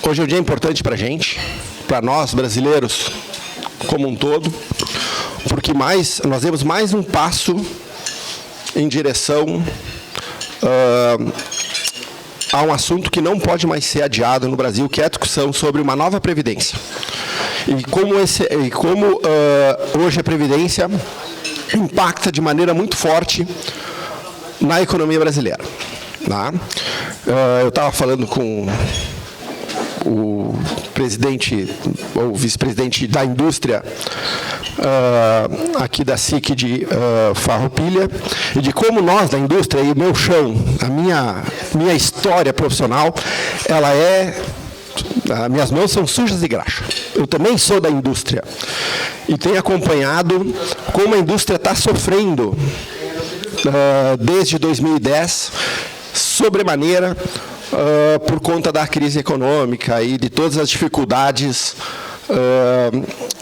Hoje é um dia importante para a gente, para nós brasileiros como um todo, porque nós demos mais um passo em direção a um assunto que não pode mais ser adiado no Brasil, que é a discussão sobre uma nova Previdência. E como hoje a Previdência impacta de maneira muito forte na economia brasileira. Tá? Eu estava falando com o presidente, ou vice-presidente da indústria aqui da SIC de Farroupilha, e de como nós da indústria, e o meu chão, a minha história profissional, ela minhas mãos são sujas de graxa. Eu também sou da indústria e tenho acompanhado como a indústria está sofrendo desde 2010, sobremaneira, por conta da crise econômica e de todas as dificuldades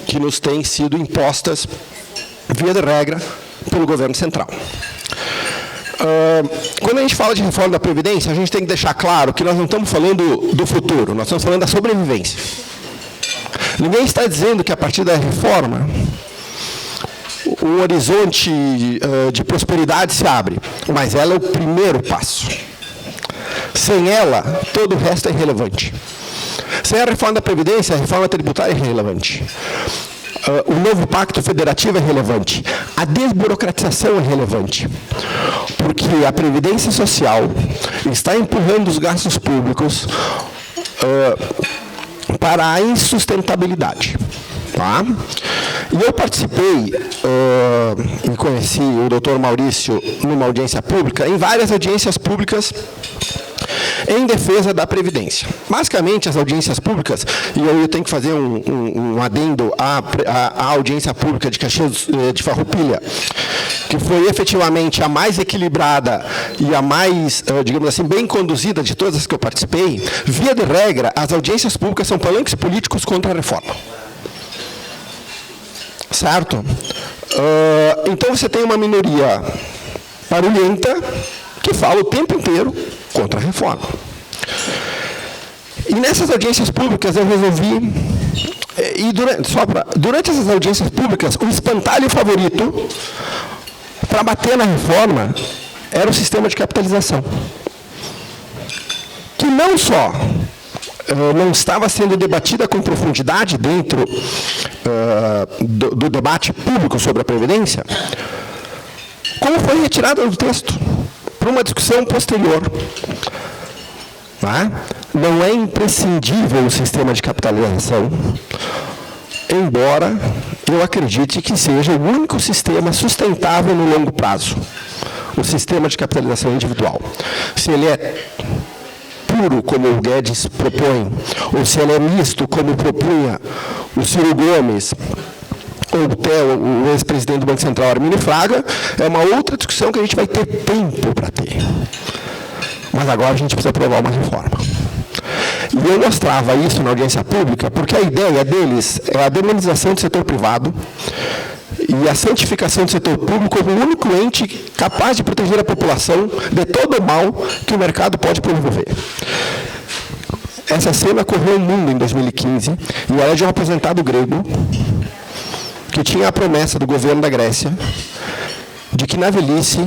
que nos têm sido impostas, via de regra, pelo governo central. Quando a gente fala de reforma da Previdência, a gente tem que deixar claro que nós não estamos falando do futuro, nós estamos falando da sobrevivência. Ninguém está dizendo que a partir da reforma um horizonte de prosperidade se abre, mas ela é o primeiro passo. Sem ela, todo o resto é irrelevante. Sem a reforma da Previdência, a reforma tributária é irrelevante. O novo pacto federativo é relevante. A desburocratização é relevante. Porque a Previdência Social está empurrando os gastos públicos para a insustentabilidade. Tá? E eu participei e conheci o doutor Maurício numa audiência pública, em várias audiências públicas em defesa da Previdência. Basicamente, as audiências públicas, e eu tenho que fazer um adendo à audiência pública de Caxias de Farroupilha, que foi efetivamente a mais equilibrada e a mais, digamos assim, bem conduzida de todas as que eu participei. Via de regra, as audiências públicas são palanques políticos contra a reforma. Certo? Então, você tem uma minoria barulhenta que fala o tempo inteiro contra a reforma. E nessas audiências públicas eu resolvi, durante essas audiências públicas, o espantalho favorito para bater na reforma era o sistema de capitalização, que não só não estava sendo debatida com profundidade dentro do debate público sobre a Previdência, como foi retirada do texto para uma discussão posterior. Tá? Não é imprescindível o sistema de capitalização, embora eu acredite que seja o único sistema sustentável no longo prazo, o sistema de capitalização individual. Se ele é puro, como o Guedes propõe, ou se ele é misto, como propunha o Ciro Gomes, ou até o ex-presidente do Banco Central, Arminio Fraga, é uma outra discussão que a gente vai ter tempo para ter. Mas agora a gente precisa aprovar uma reforma. E eu mostrava isso na audiência pública, porque a ideia deles é a demonização do setor privado e a santificação do setor público como o único ente capaz de proteger a população de todo o mal que o mercado pode promover. Essa cena correu o mundo em 2015 e ela é de um aposentado grego que tinha a promessa do governo da Grécia de que na velhice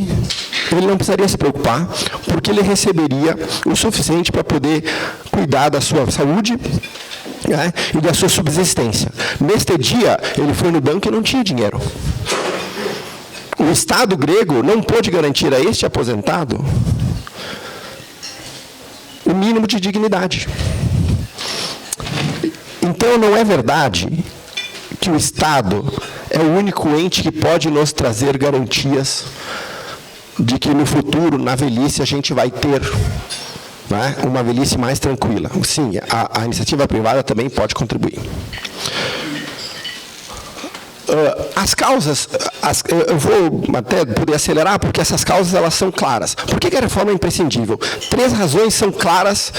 ele não precisaria se preocupar, porque ele receberia o suficiente para poder cuidar da sua saúde, né, e da sua subsistência. Neste dia, ele foi no banco e não tinha dinheiro. O Estado grego não pôde garantir a este aposentado o mínimo de dignidade. Então, não é verdade que o Estado é o único ente que pode nos trazer garantias de que no futuro, na velhice, a gente vai ter, né, uma velhice mais tranquila. Sim, a iniciativa privada também pode contribuir. As causas, eu vou até poder acelerar, porque essas causas elas são claras. Por que a reforma é imprescindível? 3 razões são claras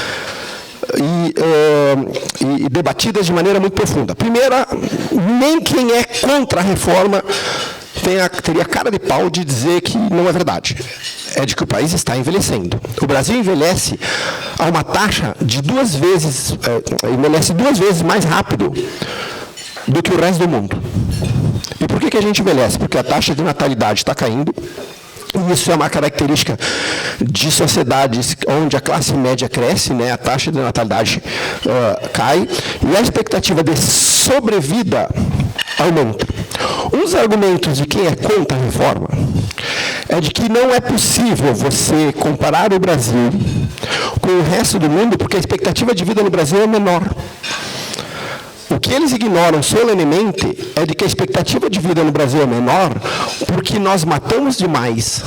e debatidas de maneira muito profunda. Primeira, nem quem é contra a reforma teria cara de pau de dizer que não é verdade. É de que o país está envelhecendo. O Brasil envelhece a uma taxa de envelhece 2 vezes mais rápido do que o resto do mundo. E por que a gente envelhece? Porque a taxa de natalidade está caindo. E isso é uma característica de sociedades onde a classe média cresce, né? A taxa de natalidade cai, e a expectativa de sobrevida aumenta. Um dos argumentos de quem é contra a reforma é de que não é possível você comparar o Brasil com o resto do mundo, porque a expectativa de vida no Brasil é menor. O que eles ignoram solenemente é de que a expectativa de vida no Brasil é menor porque nós matamos demais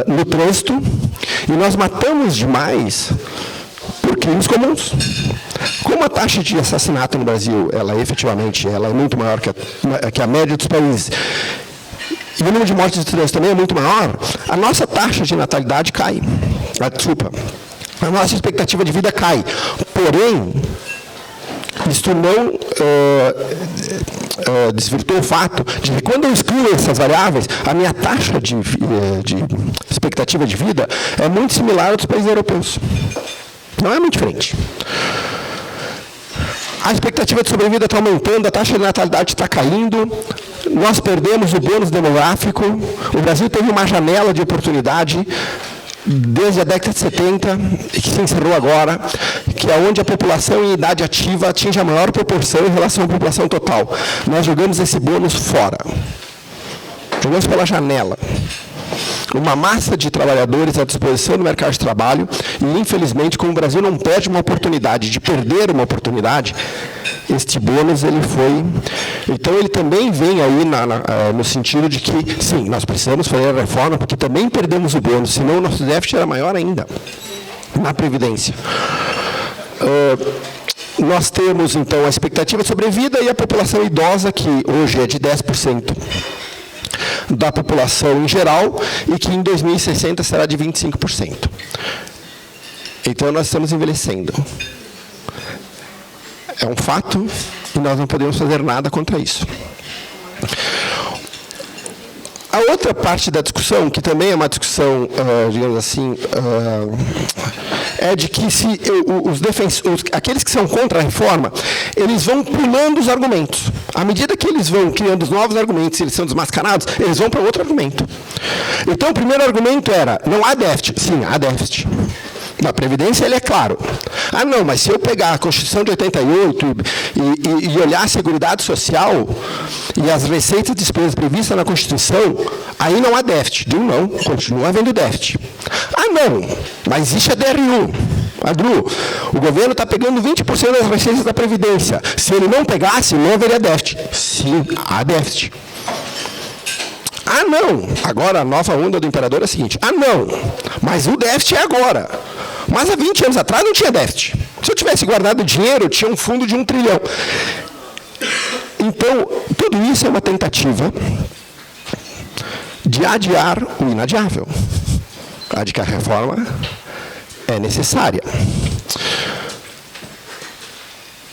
no trânsito e nós matamos demais por crimes comuns. Como a taxa de assassinato no Brasil, ela é muito maior que a média dos países, e o número de mortes de trânsito também é muito maior, a nossa taxa de natalidade cai. A nossa expectativa de vida cai. Porém, isto não desvirtua o fato de que, quando eu excluo essas variáveis, a minha taxa de expectativa de vida é muito similar aos países europeus. Não é muito diferente. A expectativa de sobrevida está aumentando, a taxa de natalidade está caindo, nós perdemos o bônus demográfico, o Brasil teve uma janela de oportunidade desde a década de 70, que se encerrou agora, que é onde a população em idade ativa atinge a maior proporção em relação à população total. Nós jogamos esse bônus fora. Jogamos pela janela. Uma massa de trabalhadores à disposição do mercado de trabalho, e, infelizmente, como o Brasil não perde uma oportunidade de perder uma oportunidade, este bônus ele foi... Então, ele também vem aí no sentido de que, sim, nós precisamos fazer a reforma, porque também perdemos o bônus, senão o nosso déficit era maior ainda na Previdência. Nós temos, então, a expectativa de sobrevida e a população idosa, que hoje é de 10% da população em geral, e que em 2060 será de 25%. Então, nós estamos envelhecendo. É um fato e nós não podemos fazer nada contra isso. A outra parte da discussão, que também é uma discussão, digamos assim, é de que aqueles que são contra a reforma, eles vão pulando os argumentos. À medida que eles vão criando os novos argumentos, eles são desmascarados, eles vão para outro argumento. Então, o primeiro argumento era, não há déficit. Sim, há déficit. Na Previdência, ele é claro. Ah, não, mas se eu pegar a Constituição de 88 e olhar a Seguridade Social e as receitas e despesas previstas na Constituição, aí não há déficit. Não, continua havendo déficit. Ah, não, mas existe a DRU. A DRU, o governo está pegando 20% das receitas da Previdência. Se ele não pegasse, não haveria déficit. Sim, há déficit. Ah, não, agora a nova onda do imperador é a seguinte. Ah, não, mas o déficit é agora. Mas há 20 anos atrás não tinha déficit. Se eu tivesse guardado dinheiro, eu tinha um fundo de 1 trilhão. Então, tudo isso é uma tentativa de adiar o inadiável. De que a reforma é necessária.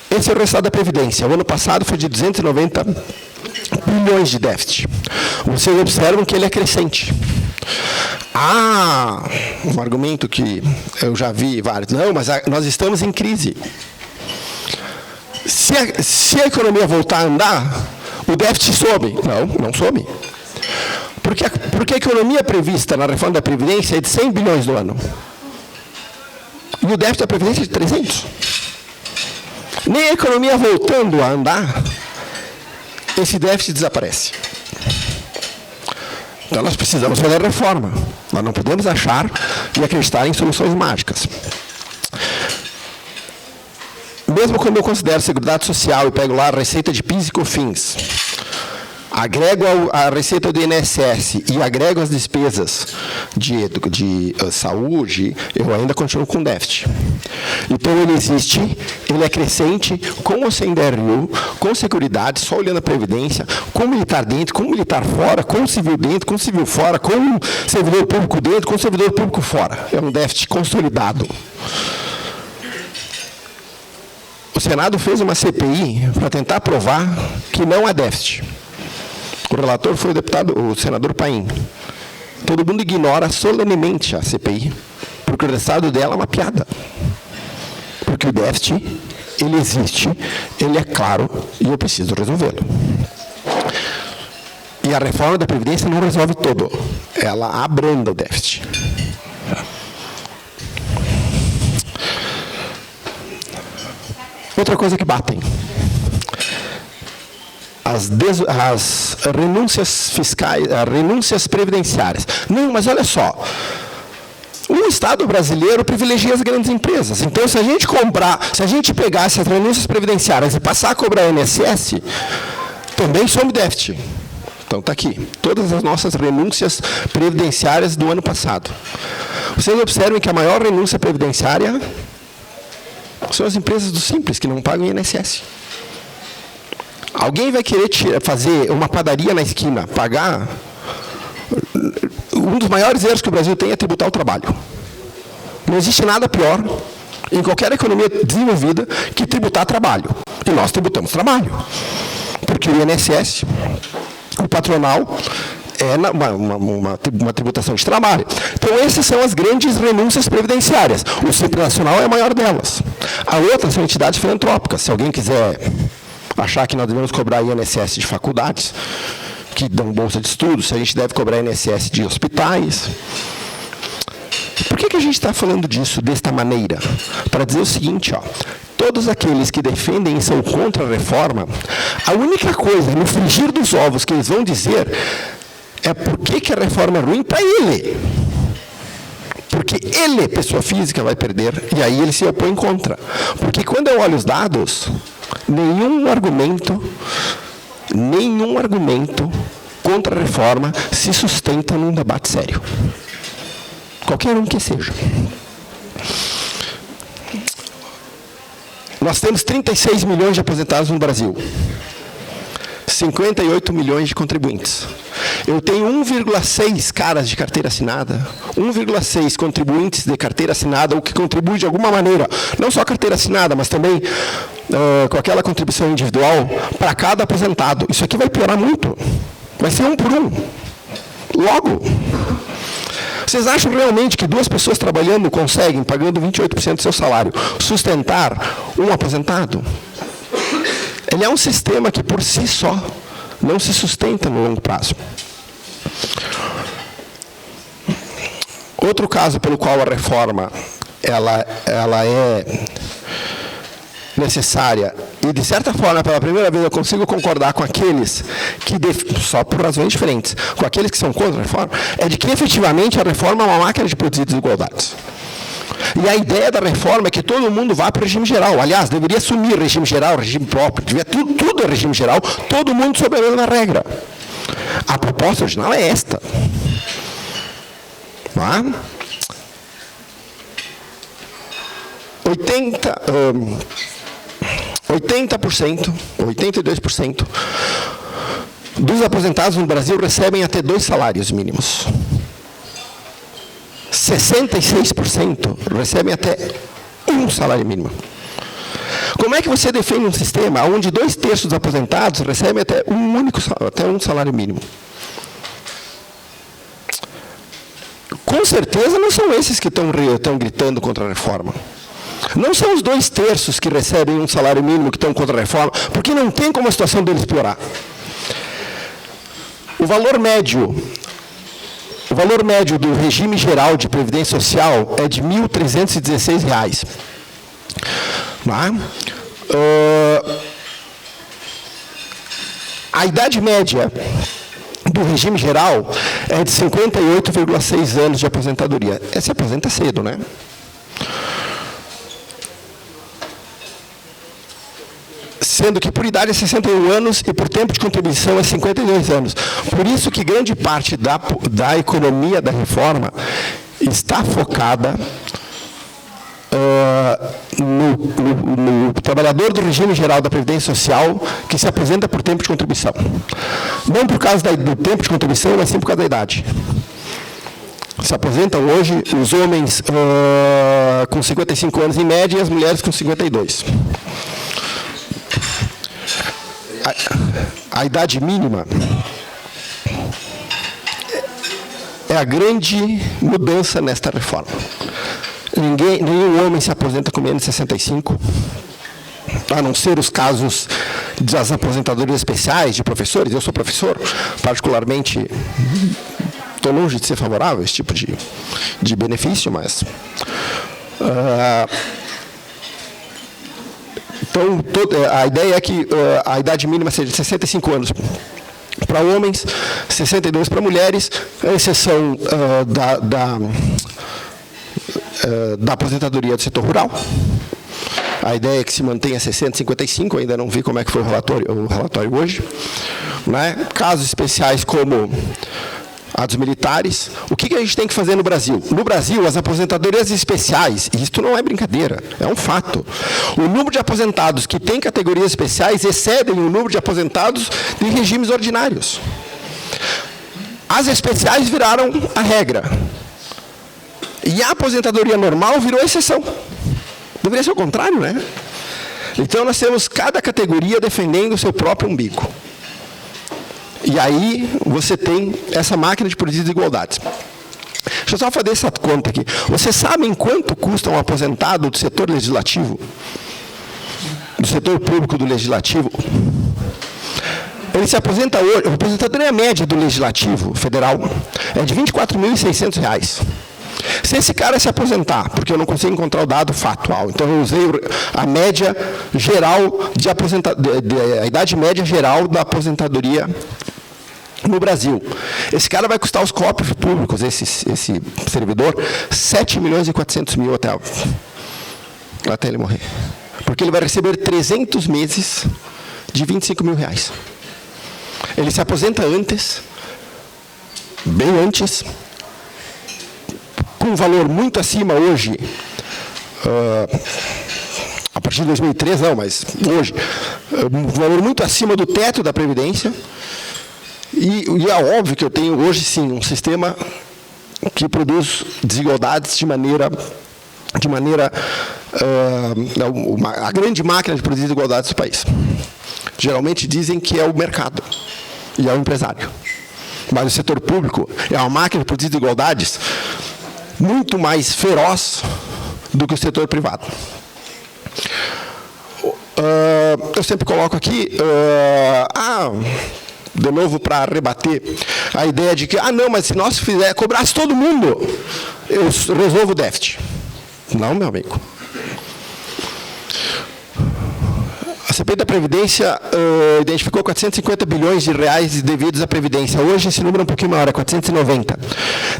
Esse é o resultado da Previdência. O ano passado foi de 290 bilhões de déficit. Vocês observam que ele é crescente. Um argumento que eu já vi vários. Não, mas nós estamos em crise. Se a economia voltar a andar, o déficit sobe. Não sobe. Porque a economia prevista na reforma da Previdência é de 100 bilhões no ano. E o déficit da Previdência é de 300. Nem a economia voltando a andar, esse déficit desaparece. Então, nós precisamos fazer reforma. Nós não podemos achar e acreditar em soluções mágicas. Mesmo quando eu considero Seguridade Social e pego lá a receita de PIS e COFINS, agrego a receita do INSS e agrego as despesas de saúde, eu ainda continuo com déficit. Então, ele existe, ele é crescente, com ou sem DRU, com seguridade, só olhando a Previdência, com militar dentro, com militar fora, com civil dentro, com civil fora, com servidor público dentro, com servidor público fora. É um déficit consolidado. O Senado fez uma CPI para tentar provar que não há déficit. O relator foi o senador Paim. Todo mundo ignora solenemente a CPI. Porque o resultado dela é uma piada. Porque o déficit, ele existe, ele é claro e eu preciso resolvê-lo. E a reforma da Previdência não resolve todo. Ela abranda o déficit. Outra coisa que batem. As renúncias fiscais, as renúncias previdenciárias. Não, mas olha só. O Estado brasileiro privilegia as grandes empresas. Então, se a gente pegasse as renúncias previdenciárias e passar a cobrar INSS, também some déficit. Então, está aqui. Todas as nossas renúncias previdenciárias do ano passado. Vocês observem que a maior renúncia previdenciária são as empresas do Simples, que não pagam INSS. Alguém vai querer fazer uma padaria na esquina, pagar... Um dos maiores erros que o Brasil tem é tributar o trabalho. Não existe nada pior em qualquer economia desenvolvida que tributar trabalho. E nós tributamos trabalho. Porque o INSS, o patronal, é uma tributação de trabalho. Então, essas são as grandes renúncias previdenciárias. O Simples Nacional é a maior delas. A outra são entidades filantrópicas. Se alguém quiser achar que nós devemos cobrar INSS de faculdades, que dão bolsa de estudos, se a gente deve cobrar INSS de hospitais. Por que a gente está falando disso desta maneira? Para dizer o seguinte, ó, todos aqueles que defendem e são contra a reforma, a única coisa, no frigir dos ovos, que eles vão dizer é por que a reforma é ruim para ele. Porque ele, pessoa física, vai perder, e aí ele se opõe contra. Porque quando eu olho os dados, nenhum argumento contra a reforma se sustenta num debate sério. Qualquer um que seja. Nós temos 36 milhões de aposentados no Brasil. 58 milhões de contribuintes. Eu tenho 1,6 caras de carteira assinada, 1,6 contribuintes de carteira assinada, ou que contribuem de alguma maneira, não só carteira assinada, mas também com aquela contribuição individual para cada aposentado. Isso aqui vai piorar muito. Vai ser um por um. Logo. Vocês acham realmente que duas pessoas trabalhando conseguem, pagando 28% do seu salário, sustentar um aposentado? Ele é um sistema que, por si só, não se sustenta no longo prazo. Outro caso pelo qual a reforma ela é necessária, e de certa forma, pela primeira vez, eu consigo concordar com aqueles que, só por razões diferentes, com aqueles que são contra a reforma, é de que efetivamente a reforma é uma máquina de produzir desigualdades. E a ideia da reforma é que todo mundo vá para o regime geral. Aliás, deveria assumir regime geral, regime próprio, devia tudo é regime geral, todo mundo sob a mesma regra. A proposta original é esta. Tá? 82% dos aposentados no Brasil recebem até 2 salários mínimos. 66% recebem até 1 salário mínimo. Como é que você defende um sistema onde 2/3 dos aposentados recebem até um salário mínimo? Com certeza não são esses que estão gritando contra a reforma. Não são os 2/3 que recebem um salário mínimo que estão contra a reforma, porque não tem como a situação deles piorar. O valor médio do regime geral de previdência social é de R$ 1.316. A idade média do regime geral é de 58,6 anos de aposentadoria. Se aposenta cedo, né? Sendo que por idade é 61 anos e por tempo de contribuição é 52 anos. Por isso que grande parte da economia da está focada no trabalhador do regime geral da Previdência Social que se aposenta por tempo de contribuição. Não por causa do tempo de contribuição, mas sim por causa da idade. Se aposentam hoje os homens com 55 anos em média e as mulheres com 52. A idade mínima é a grande mudança nesta reforma. nenhum homem se aposenta com menos de 65, a não ser os casos das aposentadorias especiais de professores. Eu sou professor, particularmente, estou longe de ser favorável a esse tipo de benefício, mas... então, a ideia é que a idade mínima seja de 65 anos para homens, 62 para mulheres, a exceção da aposentadoria do setor rural. A ideia é que se mantenha 60, 55, ainda não vi como é que foi o relatório hoje. Né? Casos especiais como a dos militares. O que a gente tem que fazer no Brasil? No Brasil, as aposentadorias especiais, e isto não é brincadeira, é um fato. O número de aposentados que têm categorias especiais excedem o número de aposentados de regimes ordinários. As especiais viraram a regra. E a aposentadoria normal virou exceção. Deveria ser o contrário, né? Então, nós temos cada categoria defendendo o seu próprio umbigo. E aí, você tem essa máquina de produzir desigualdades. Deixa eu só fazer essa conta aqui. Vocês sabem quanto custa um aposentado do setor legislativo? Do setor público do legislativo? Ele se aposenta hoje, a aposentadoria média do legislativo federal é de R$ 24.600. Se esse cara se aposentar, porque eu não consigo encontrar o dado factual, então eu usei a média geral a idade média geral da aposentadoria no Brasil. Esse cara vai custar aos cofres públicos, esse servidor, 7.400.000 até ele morrer. Porque ele vai receber 300 meses de R$ 25.000. Ele se aposenta antes, bem antes, com um valor muito acima hoje, a partir de 2003 não, mas hoje, um valor muito acima do teto da Previdência, e é óbvio que eu tenho hoje sim um sistema que produz desigualdades de maneira a grande máquina de produzir desigualdades do país. Geralmente dizem que é o mercado e é o empresário. Mas o setor público é uma máquina de produzir desigualdades muito mais feroz do que o setor privado. Eu sempre coloco aqui, de novo para rebater a ideia de que, não, mas se nós cobrasse todo mundo, eu resolvo o déficit. Não, meu amigo. A CPI da Previdência identificou 450 bilhões de reais devidos à Previdência. Hoje esse número é um pouquinho maior, é 490.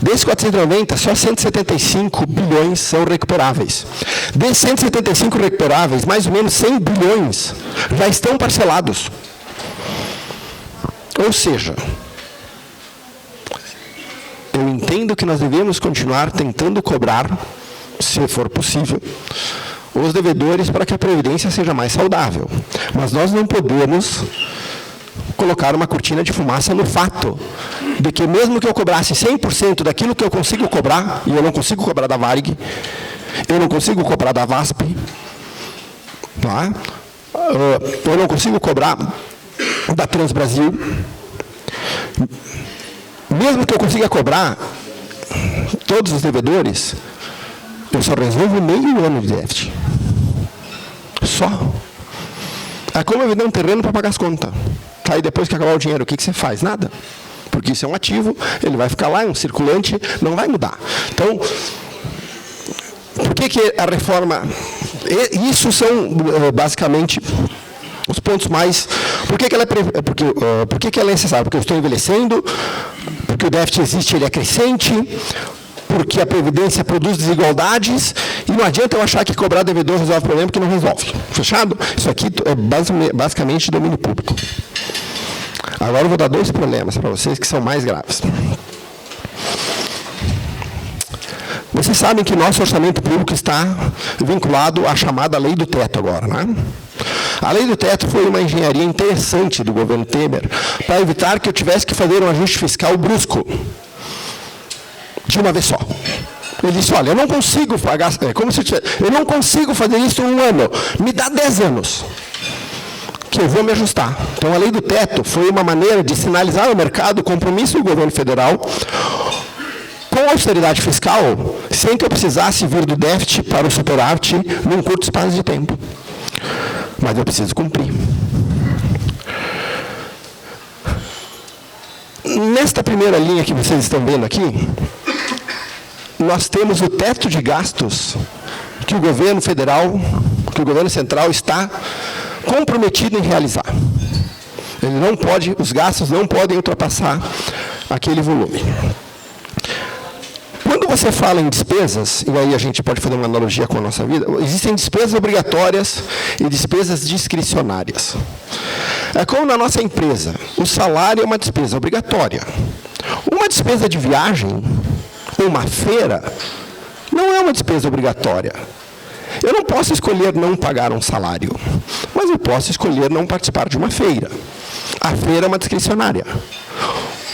Desses 490, só 175 bilhões são recuperáveis. Desses 175 recuperáveis, mais ou menos 100 bilhões já estão parcelados. Ou seja, eu entendo que nós devemos continuar tentando cobrar, se for possível, os devedores para que a Previdência seja mais saudável. Mas nós não podemos colocar uma cortina de fumaça no fato de que mesmo que eu cobrasse 100% daquilo que eu consigo cobrar, e eu não consigo cobrar da Varig, eu não consigo cobrar da VASP, tá? Eu não consigo cobrar da Transbrasil, mesmo que eu consiga cobrar todos os devedores, eu só resolvo meio ano de déficit. Só. É como eu vender um terreno para pagar as contas. Aí depois que acabar o dinheiro, o que você faz? Nada. Porque isso é um ativo, ele vai ficar lá, é um circulante, não vai mudar. Então, por que a reforma... Isso são, basicamente, os pontos mais... Por que ela é necessária? Porque eu estou envelhecendo, porque o déficit existe, ele é crescente, porque a Previdência produz desigualdades, e não adianta eu achar que cobrar devedor resolve o problema, porque não resolve. Fechado? Isso aqui é basicamente domínio público. Agora eu vou dar 2 problemas para vocês que são mais graves. Vocês sabem que nosso orçamento público está vinculado à chamada Lei do Teto agora, né? A Lei do Teto foi uma engenharia interessante do governo Temer para evitar que eu tivesse que fazer um ajuste fiscal brusco de uma vez só. Ele disse, olha, eu não consigo pagar, eu não consigo fazer isso em 1 ano, me dá 10 anos, que eu vou me ajustar. Então, a Lei do Teto foi uma maneira de sinalizar ao mercado o compromisso do governo federal com com austeridade fiscal, sem que eu precisasse vir do déficit para o superávit num curto espaço de tempo. Mas eu preciso cumprir. Nesta primeira linha que vocês estão vendo aqui, nós temos o teto de gastos que o governo federal, que o governo central está comprometido em realizar. Ele não pode, os gastos não podem ultrapassar aquele volume. Quando você fala em despesas, e aí a gente pode fazer uma analogia com a nossa vida, existem despesas obrigatórias e despesas discricionárias. É como na nossa empresa, o salário é uma despesa obrigatória. Uma despesa de viagem, uma feira, não é uma despesa obrigatória. Eu não posso escolher não pagar um salário, mas eu posso escolher não participar de uma feira. A feira é uma discricionária.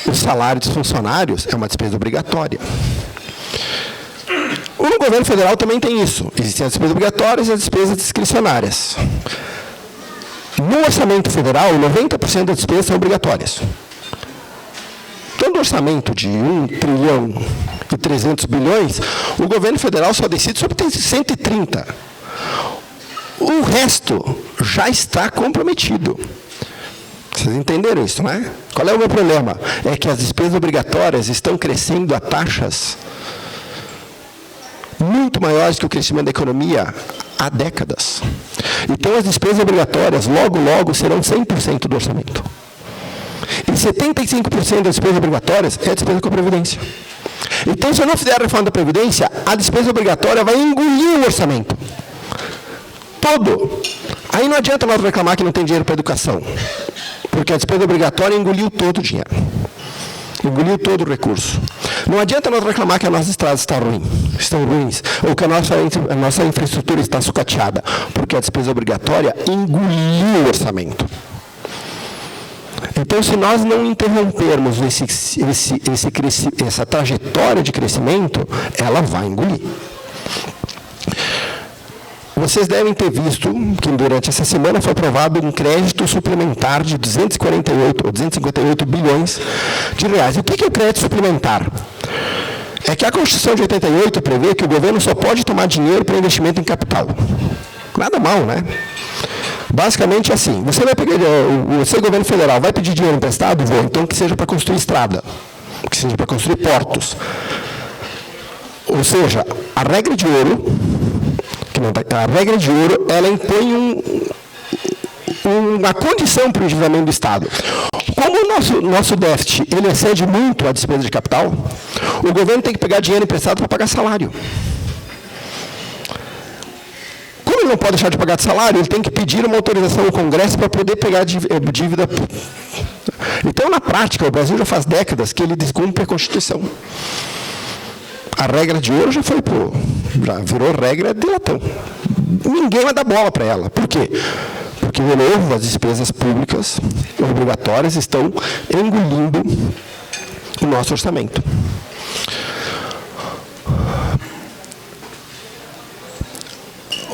O salário dos funcionários é uma despesa obrigatória. No governo federal também tem isso. Existem as despesas obrigatórias e as despesas discricionárias. No orçamento federal, 90% das despesas são obrigatórias. Todo orçamento de 1 trilhão e 300 bilhões, o governo federal só decide sobre 130. O resto já está comprometido. Vocês entenderam isso, não é? Qual é o meu problema? É que as despesas obrigatórias estão crescendo a taxas muito maiores que o crescimento da economia há décadas. Então, as despesas obrigatórias, logo, logo, serão 100% do orçamento. E 75% das despesas obrigatórias é a despesa com a Previdência. Então, se eu não fizer a reforma da Previdência, a despesa obrigatória vai engolir o orçamento. Todo. Aí não adianta nós reclamar que não tem dinheiro para a educação. Porque a despesa obrigatória engoliu todo o dinheiro. Engoliu todo o recurso. Não adianta nós reclamar que as nossas estradas estão ruins, ou que a nossa infraestrutura está sucateada, porque a despesa obrigatória engoliu o orçamento. Então, se nós não interrompermos essa trajetória de crescimento, ela vai engolir. Vocês devem ter visto que durante essa semana foi aprovado um crédito suplementar de 248 ou 258 bilhões de reais. O que é o crédito suplementar? É que a Constituição de 88 prevê que o governo só pode tomar dinheiro para investimento em capital. Nada mal, né? Basicamente assim, você, governo federal, vai pedir dinheiro emprestado? Vou, então que seja para construir estrada, que seja para construir portos. Ou seja, a regra de ouro, ela impõe uma condição para o endividamento do Estado. Como o nosso déficit ele excede muito a despesa de capital, o governo tem que pegar dinheiro emprestado para pagar salário. Como ele não pode deixar de pagar de salário, ele tem que pedir uma autorização ao Congresso para poder pegar dívida. Então, na prática, o Brasil já faz décadas que ele descumpre a Constituição. A regra de ouro já virou regra de latão. Ninguém vai dar bola para ela. Por quê? Porque, de novo, as despesas públicas obrigatórias estão engolindo o nosso orçamento.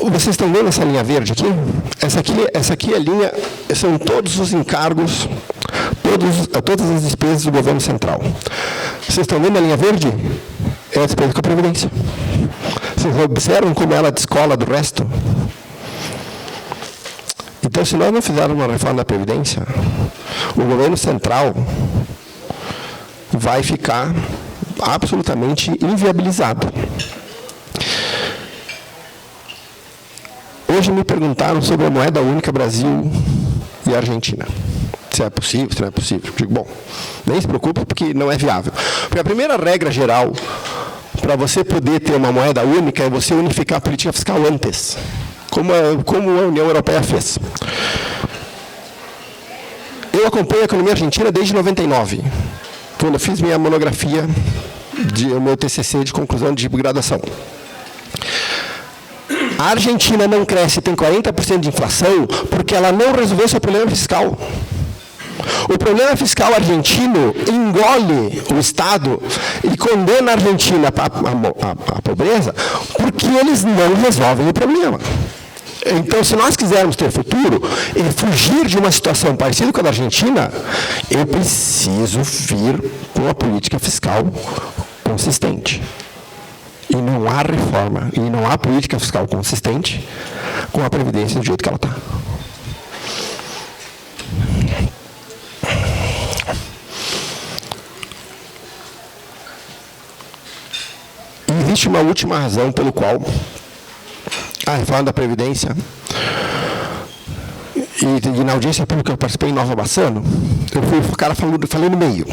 Vocês estão vendo essa linha verde aqui? Essa aqui é a linha, são todos os encargos, todas as despesas do governo central. Vocês estão vendo a linha verde? É a despesa com a Previdência. Vocês observam como ela descola do resto? Então, se nós não fizermos uma reforma da Previdência, o governo central vai ficar absolutamente inviabilizado. Hoje me perguntaram sobre a moeda única Brasil e Argentina. Se é possível, se não é possível. Digo, bom, nem se preocupe porque não é viável. Porque a primeira regra geral para você poder ter uma moeda única é você unificar a política fiscal antes, como a União Europeia fez. Eu acompanho a economia argentina desde 99, quando eu fiz minha monografia, o meu TCC de conclusão de graduação. A Argentina não cresce, tem 40% de inflação, porque ela não resolveu seu problema fiscal. O problema fiscal argentino engole o Estado e condena a Argentina à pobreza, porque eles não resolvem o problema. Então, se nós quisermos ter futuro e fugir de uma situação parecida com a da Argentina, eu preciso vir com a política fiscal consistente. E não há reforma, e não há política fiscal consistente com a Previdência do jeito que ela está. E existe uma última razão pelo qual a reforma da Previdência, e na audiência pública eu participei em Nova Bassano, eu fui o cara falei no meio.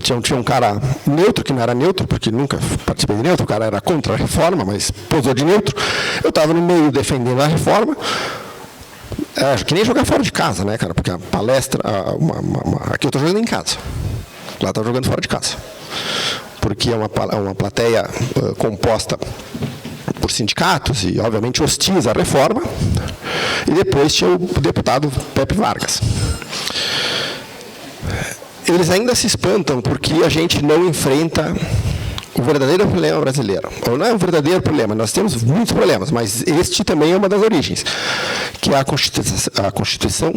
Tinha um cara neutro, que não era neutro, porque nunca participei de neutro, o cara era contra a reforma, mas posou de neutro. Eu estava no meio defendendo a reforma, que nem jogar fora de casa, né, cara? Porque a palestra, aqui eu estou jogando em casa, lá está jogando fora de casa. Porque é uma plateia composta por sindicatos e, obviamente, hostis à reforma. E depois tinha o deputado Pepe Vargas. Eles ainda se espantam porque a gente não enfrenta o verdadeiro problema brasileiro. Ou não é um verdadeiro problema, nós temos muitos problemas, mas este também é uma das origens, que é a Constituição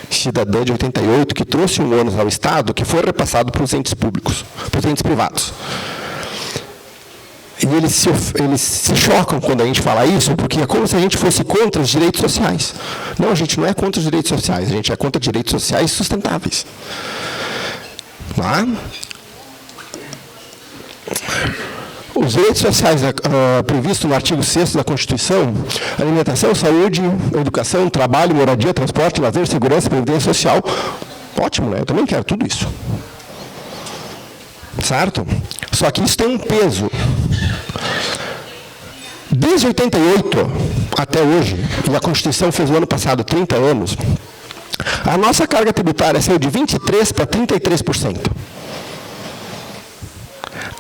Cidadã de 88, que trouxe um ônus ao Estado que foi repassado para os entes públicos, para os entes privados. E eles se chocam quando a gente fala isso, porque é como se a gente fosse contra os direitos sociais. Não, a gente não é contra os direitos sociais, a gente é contra direitos sociais sustentáveis. Tá? Os direitos sociais previstos no artigo 6º da Constituição, alimentação, saúde, educação, trabalho, moradia, transporte, lazer, segurança, previdência social, ótimo, né? Eu também quero tudo isso. Certo? Só que isso tem um peso. Desde 88 até hoje, e a Constituição fez no ano passado 30 anos, a nossa carga tributária saiu de 23% para 33%.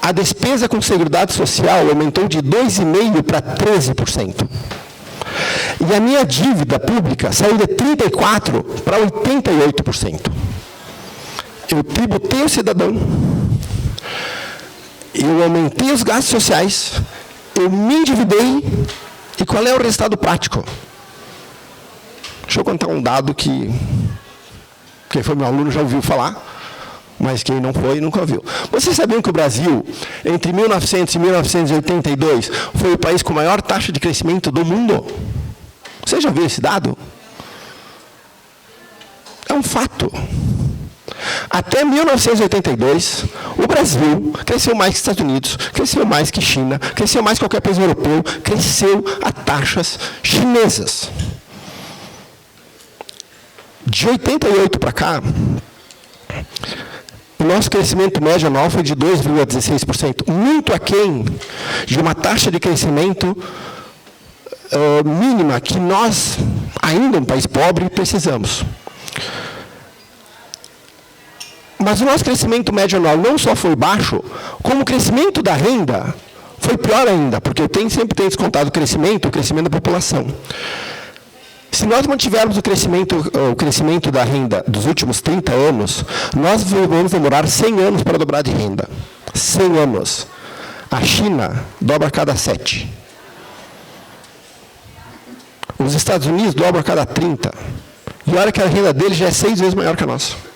A despesa com Seguridade Social aumentou de 2,5% para 13%. E a minha dívida pública saiu de 34% para 88%. Eu tributei o cidadão, eu aumentei os gastos sociais, eu me endividei, e qual é o resultado prático? Deixa eu contar um dado que quem foi meu aluno já ouviu falar, mas quem não foi, nunca ouviu. Vocês sabiam que o Brasil, entre 1900 e 1982, foi o país com maior taxa de crescimento do mundo? Você já viu esse dado? É um fato. Até 1982, o Brasil cresceu mais que os Estados Unidos, cresceu mais que China, cresceu mais que qualquer país europeu, cresceu a taxas chinesas. De 88 para cá, o nosso crescimento médio anual foi de 2,16%, muito aquém de uma taxa de crescimento mínima que nós, ainda um país pobre, precisamos. Mas o nosso crescimento médio anual não só foi baixo, como o crescimento da renda foi pior ainda, porque sempre tem descontado o crescimento da população. Se nós mantivermos o crescimento da renda dos últimos 30 anos, nós vamos demorar 100 anos para dobrar de renda. 100 anos. A China dobra a cada 7. Os Estados Unidos dobram a cada 30. E olha que a renda deles já é 6 vezes maior que a nossa.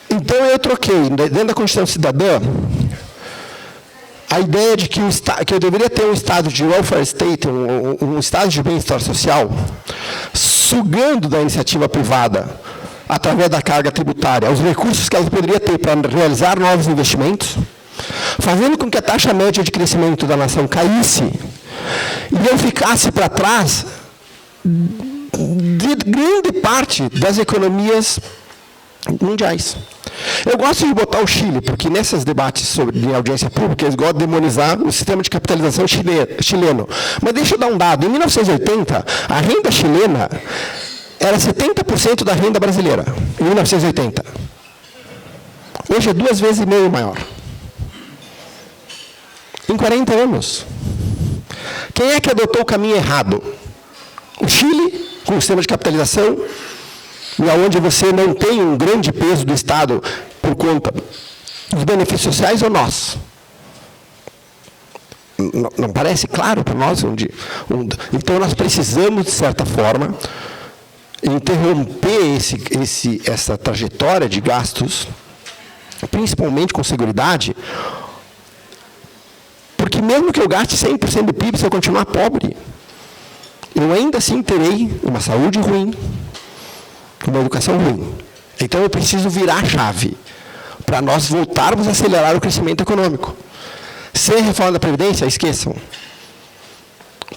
Então, eu troquei, dentro da Constituição Cidadã, a ideia de que eu deveria ter um estado de welfare state, um estado de bem-estar social, sugando da iniciativa privada, através da carga tributária, os recursos que ela poderia ter para realizar novos investimentos, fazendo com que a taxa média de crescimento da nação caísse, e eu ficasse para trás de grande parte das economias mundiais. Eu gosto de botar o Chile, porque nesses debates de audiência pública, eles gostam de demonizar o sistema de capitalização chileno. Mas deixa eu dar um dado. Em 1980, a renda chilena era 70% da renda brasileira, em 1980. Hoje é 2,5 vezes maior. Em 40 anos. Quem é que adotou o caminho errado? O Chile, com o sistema de capitalização, e onde você não tem um grande peso do Estado por conta dos benefícios sociais, ou nós? Não parece claro para nós? Então, nós precisamos, de certa forma, interromper essa trajetória de gastos, principalmente com seguridade, porque mesmo que eu gaste 100% do PIB, se eu continuar pobre, eu ainda assim terei uma saúde ruim, uma educação ruim. Então, eu preciso virar a chave para nós voltarmos a acelerar o crescimento econômico. Sem reforma da Previdência, esqueçam.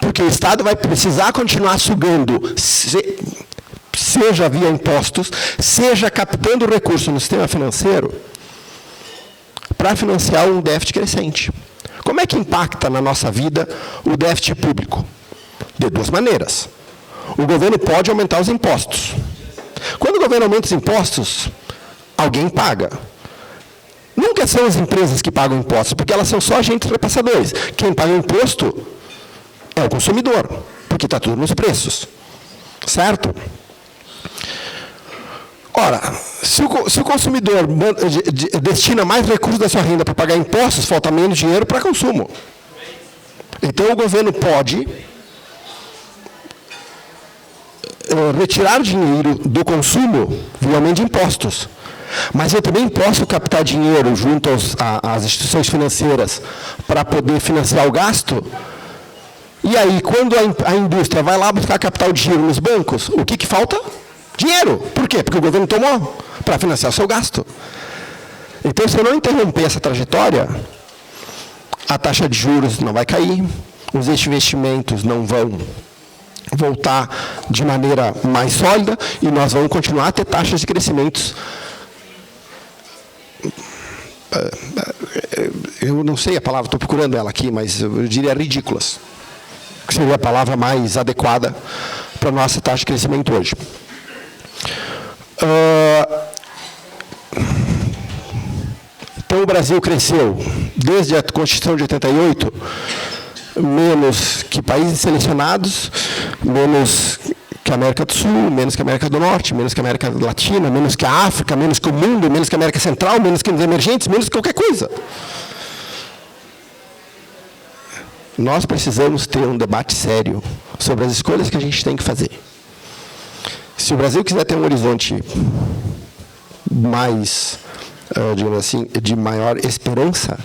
Porque o Estado vai precisar continuar sugando, seja via impostos, seja captando recursos no sistema financeiro, para financiar um déficit crescente. Como é que impacta na nossa vida o déficit público? De duas maneiras. O governo pode aumentar os impostos. Quando o governo aumenta os impostos, alguém paga. Nunca são as empresas que pagam impostos, porque elas são só agentes repassadores. Quem paga o imposto é o consumidor, porque está tudo nos preços. Certo? Ora, se o consumidor destina mais recursos da sua renda para pagar impostos, falta menos dinheiro para consumo. Então, o governo pode retirar dinheiro do consumo via aumento de impostos. Mas eu também posso captar dinheiro junto às instituições financeiras para poder financiar o gasto. E aí, quando a indústria vai lá buscar capital de giro nos bancos, o que falta? Dinheiro. Por quê? Porque o governo tomou para financiar o seu gasto. Então, se eu não interromper essa trajetória, a taxa de juros não vai cair, os investimentos não vão voltar de maneira mais sólida e nós vamos continuar a ter taxas de crescimento. Eu não sei a palavra, estou procurando ela aqui, mas eu diria ridículas, que seria a palavra mais adequada para a nossa taxa de crescimento hoje. Então, o Brasil cresceu, desde a Constituição de 88, menos que países selecionados, menos que a América do Sul, menos que a América do Norte, menos que a América Latina, menos que a África, menos que o mundo, menos que a América Central, menos que os emergentes, menos que qualquer coisa. Nós precisamos ter um debate sério sobre as escolhas que a gente tem que fazer. Se o Brasil quiser ter um horizonte mais, digamos assim, de maior esperança,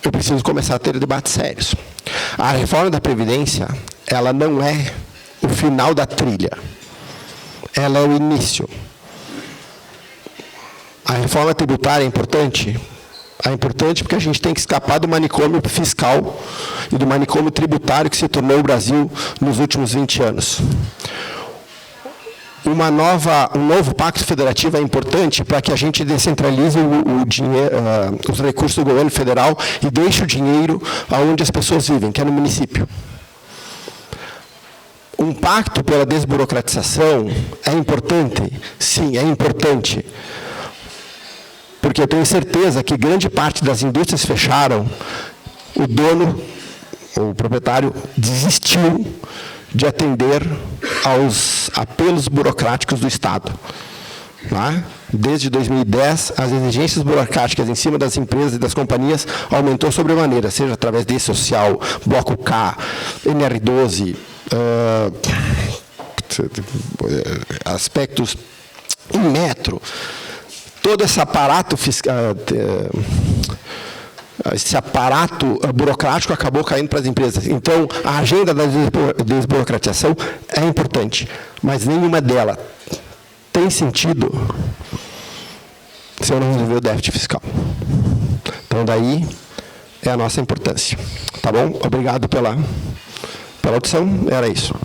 eu preciso começar a ter debates sérios. A reforma da Previdência, ela não é o final da trilha. Ela é o início. A reforma tributária é importante? É importante porque a gente tem que escapar do manicômio fiscal e do manicômio tributário que se tornou o Brasil nos últimos 20 anos. Um novo pacto federativo é importante para que a gente descentralize o dinheiro, os recursos do governo federal e deixe o dinheiro onde as pessoas vivem, que é no município. Um pacto pela desburocratização é importante? Sim, é importante. Porque eu tenho certeza que grande parte das indústrias fecharam, o dono, o proprietário, desistiu de atender aos apelos burocráticos do Estado. Tá? Desde 2010, as exigências burocráticas em cima das empresas e das companhias aumentou sobremaneira, seja através de social, Bloco K, NR12, aspectos em metro, todo esse aparato fiscal, esse aparato burocrático acabou caindo para as empresas. Então, a agenda da desburocratização é importante, mas nenhuma delas tem sentido se eu não resolver o déficit fiscal. Então, daí é a nossa importância. Tá bom? Obrigado pela audição. Era isso.